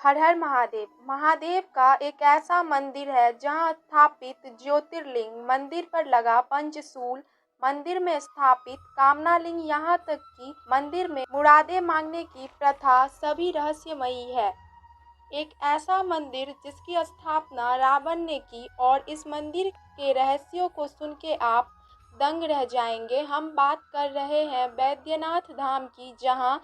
हर हर महादेव। महादेव का एक ऐसा मंदिर है जहां स्थापित ज्योतिर्लिंग, मंदिर पर लगा पंचशूल, मंदिर में स्थापित कामनालिंग, यहाँ तक कि मंदिर में मुरादें मांगने की प्रथा सभी रहस्यमयी है। एक ऐसा मंदिर जिसकी स्थापना रावण ने की और इस मंदिर के रहस्यों को सुन के आप दंग रह जाएंगे। हम बात कर रहे हैं बैद्यनाथ धाम की, जहां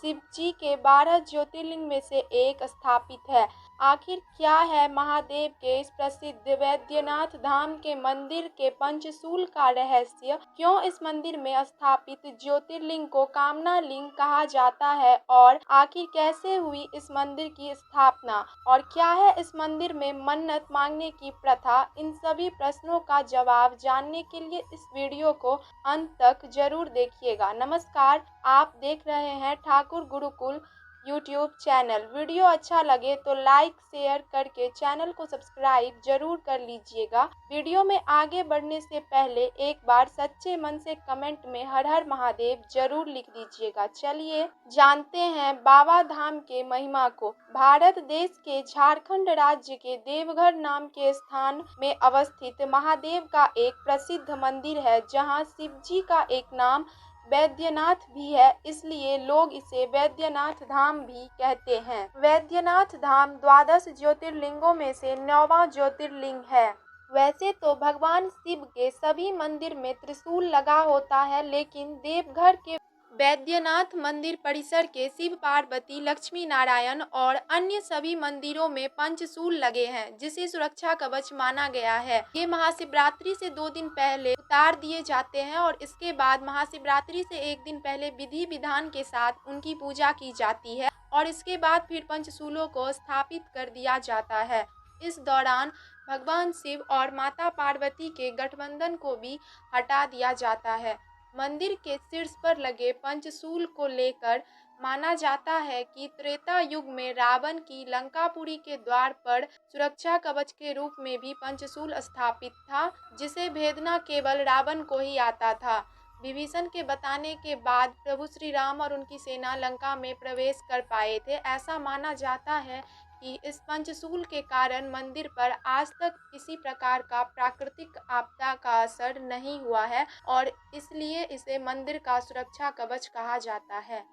शिव जी के 12 ज्योतिर्लिंग में से एक स्थापित है। आखिर क्या है महादेव के इस प्रसिद्ध बैद्यनाथ धाम के मंदिर के पंचशूल का रहस्य? क्यों इस मंदिर में स्थापित ज्योतिर्लिंग को कामनालिंग कहा जाता है? और आखिर कैसे हुई इस मंदिर की स्थापना? और क्या है इस मंदिर में मन्नत मांगने की प्रथा? इन सभी प्रश्नों का जवाब जानने के लिए इस वीडियो को अंत तक जरूर देखिएगा। नमस्कार, आप देख रहे हैं Thakur Gurukul YouTube channel. Video अच्छा लगे तो लाइक शेयर करके चैनल को सब्सक्राइब जरूर कर लीजिएगा। वीडियो में आगे बढ़ने से पहले एक बार सच्चे मन से कमेंट में हर हर महादेव जरूर लिख दीजिएगा। चलिए जानते हैं बाबा धाम के महिमा को। भारत देश के झारखंड राज्य के देवघर नाम के स्थान में अवस्थित महादेव का एक प्रसिद्ध मंदिर है, जहां शिव जी का एक नाम वैद्यनाथ भी है, इसलिए लोग इसे वैद्यनाथ धाम भी कहते हैं। वैद्यनाथ धाम 12 ज्योतिर्लिंगों में से 9वां ज्योतिर्लिंग है। वैसे तो भगवान शिव के सभी मंदिर में त्रिशूल लगा होता है, लेकिन देवघर के वैद्यनाथ मंदिर परिसर के शिव पार्वती, लक्ष्मी नारायण और अन्य सभी मंदिरों में पंचशूल लगे हैं, जिसे सुरक्षा कवच माना गया है। ये महाशिवरात्रि से 2 दिन पहले उतार दिए जाते हैं और इसके बाद महाशिवरात्रि से 1 दिन पहले विधि विधान के साथ उनकी पूजा की जाती है और इसके बाद फिर पंचशूलों को स्थापित कर दिया जाता है। इस दौरान भगवान शिव और माता पार्वती के गठबंधन को भी हटा दिया जाता है। मंदिर के शीर्ष पर लगे पंचशूल को लेकर माना जाता है कि त्रेता युग में रावण की लंकापुरी के द्वार पर सुरक्षा कवच के रूप में भी पंचशूल स्थापित था, जिसे भेदना केवल रावण को ही आता था। विभीषण के बताने के बाद प्रभु श्री राम और उनकी सेना लंका में प्रवेश कर पाए थे। ऐसा माना जाता है कि इस पंचशूल के कारण मंदिर पर आज तक किसी प्रकार का प्राकृतिक आपदा का असर नहीं हुआ है और इसलिए इसे मंदिर का सुरक्षा कवच कहा जाता है।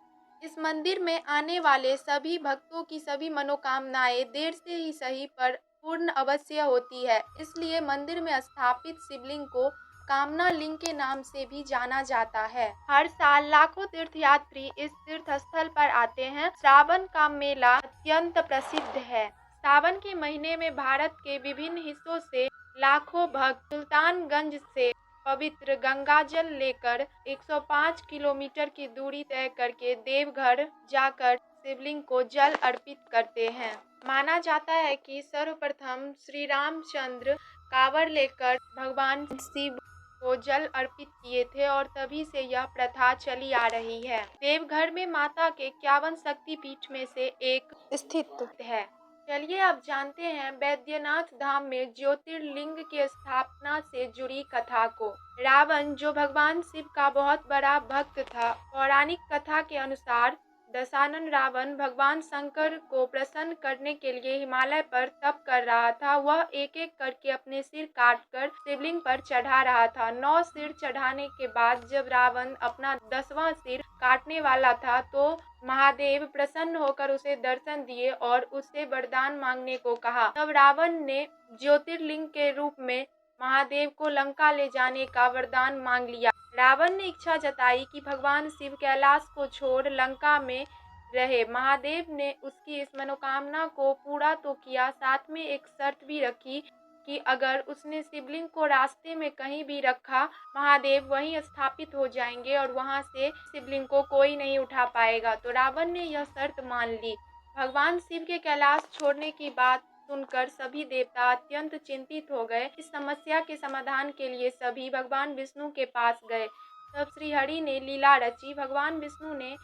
इस मंदिर में आने वाले सभी भक्तों की सभी मनोकामनाएं देर से ही सही पर पूर्ण अवश्य होती है, इसलिए मंदिर में स्थापित शिवलिंग को कामना लिंग के नाम से भी जाना जाता है। हर साल लाखों तीर्थयात्री इस तीर्थ स्थल पर आते हैं। श्रावण का मेला अत्यंत प्रसिद्ध है। सावन के महीने में भारत के विभिन्न हिस्सों से लाखों भक्त सुल्तानगंज से पवित्र गंगाजल लेकर 105 किलोमीटर की दूरी तय करके देवघर जाकर शिवलिंग को जल अर्पित करते हैं। माना जाता है कि सर्वप्रथम श्री रामचंद्र कांवड़ लेकर भगवान शिव को जल अर्पित किए थे और तभी से यह प्रथा चली आ रही है। देवघर में माता के 51 शक्तिपीठ में से एक स्थित है। चलिए अब जानते हैं बैद्यनाथ धाम में ज्योतिर्लिंग की स्थापना से जुड़ी कथा को। रावण, जो भगवान शिव का बहुत बड़ा भक्त था, पौराणिक कथा के अनुसार दशानन रावण भगवान शंकर को प्रसन्न करने के लिए हिमालय पर तप कर रहा था। वह एक एक करके अपने सिर काटकर शिवलिंग पर चढ़ा रहा था। 9 सिर चढ़ाने के बाद जब रावण अपना 10वां सिर काटने वाला था तो महादेव प्रसन्न होकर उसे दर्शन दिए और उससे वरदान मांगने को कहा। तब रावण ने ज्योतिर्लिंग के रूप में महादेव को लंका ले जाने का वरदान मांग लिया। रावण ने इच्छा जताई कि भगवान शिव कैलाश को छोड़ लंका में रहे। महादेव ने उसकी इस मनोकामना को पूरा तो किया, साथ में एक शर्त भी रखी कि अगर उसने शिवलिंग को रास्ते में कहीं भी रखा, महादेव वहीं स्थापित हो जाएंगे और वहां से शिवलिंग को कोई नहीं उठा पाएगा। तो रावण ने यह शर्त मान ली। भगवान शिव के कैलाश छोड़ने की बात सुनकर सभी देवता अत्यंत चिंतित हो गए। इस समस्या के समाधान के लिए सभी भगवान विष्णु के पास गए। तब श्री हरि ने लीला रची। भगवान विष्णु ने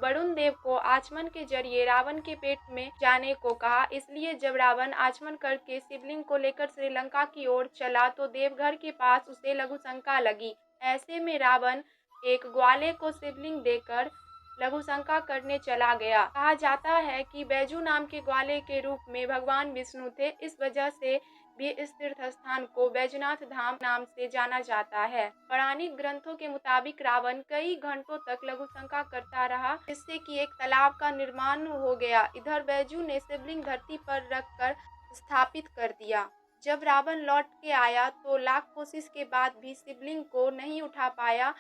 वरुण देव को आचमन के जरिए रावण के पेट में जाने को कहा। इसलिए जब रावण आचमन करके शिवलिंग को लेकर श्रीलंका की ओर चला तो देवघर के पास उसे लघु शंका लगी। ऐसे में रावण एक ग्वाले को शिवलिंग देकर लघु शंका करने चला गया। कहा जाता है कि बैजू नाम के ग्वाले के रूप में भगवान विष्णु थे, इस वजह से भी इस तीर्थ स्थान को बैजनाथ धाम नाम से जाना जाता है। पौराणिक ग्रंथों के मुताबिक रावण कई घंटों तक लघु शंका करता रहा, जिससे कि एक तालाब का निर्माण हो गया। इधर बैजू ने शिवलिंग धरती पर रखकर स्थापित कर दिया। जब रावण लौट के आया तो लाख कोशिश के बाद भी शिवलिंग को नहीं उठा पाया।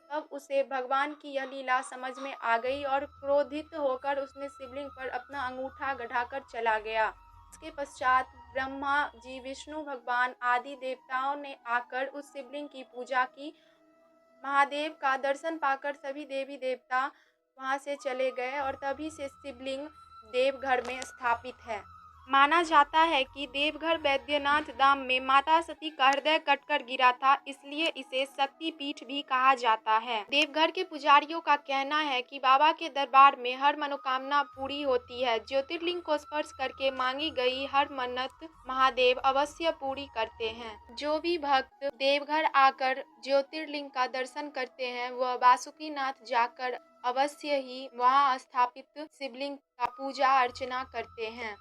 तब उसे भगवान की यह लीला समझ में आ गई और क्रोधित होकर उसने शिवलिंग पर अपना अंगूठा गड़ाकर चला गया। इसके पश्चात ब्रह्मा जी, विष्णु भगवान आदि देवताओं ने आकर उस शिवलिंग की पूजा की। महादेव का दर्शन पाकर सभी देवी देवता वहां से चले गए और तभी से शिवलिंग देवघर में स्थापित है। माना जाता है कि देवघर बैद्यनाथ धाम में माता सती का हृदय कटकर गिरा था, इसलिए इसे शक्ति पीठ भी कहा जाता है। देवघर के पुजारियों का कहना है कि बाबा के दरबार में हर मनोकामना पूरी होती है। ज्योतिर्लिंग को स्पर्श करके मांगी गई हर मन्नत महादेव अवश्य पूरी करते हैं। जो भी भक्त देवघर आकर ज्योतिर्लिंग का दर्शन करते हैं वह वासुकीनाथ जाकर अवश्य ही वहां स्थापित शिवलिंग का पूजा अर्चना करते हैं।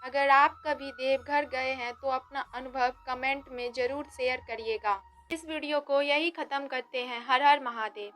अगर आप कभी देवघर गए हैं तो अपना अनुभव कमेंट में ज़रूर शेयर करिएगा। इस वीडियो को यही ख़त्म करते हैं। हर हर महादेव।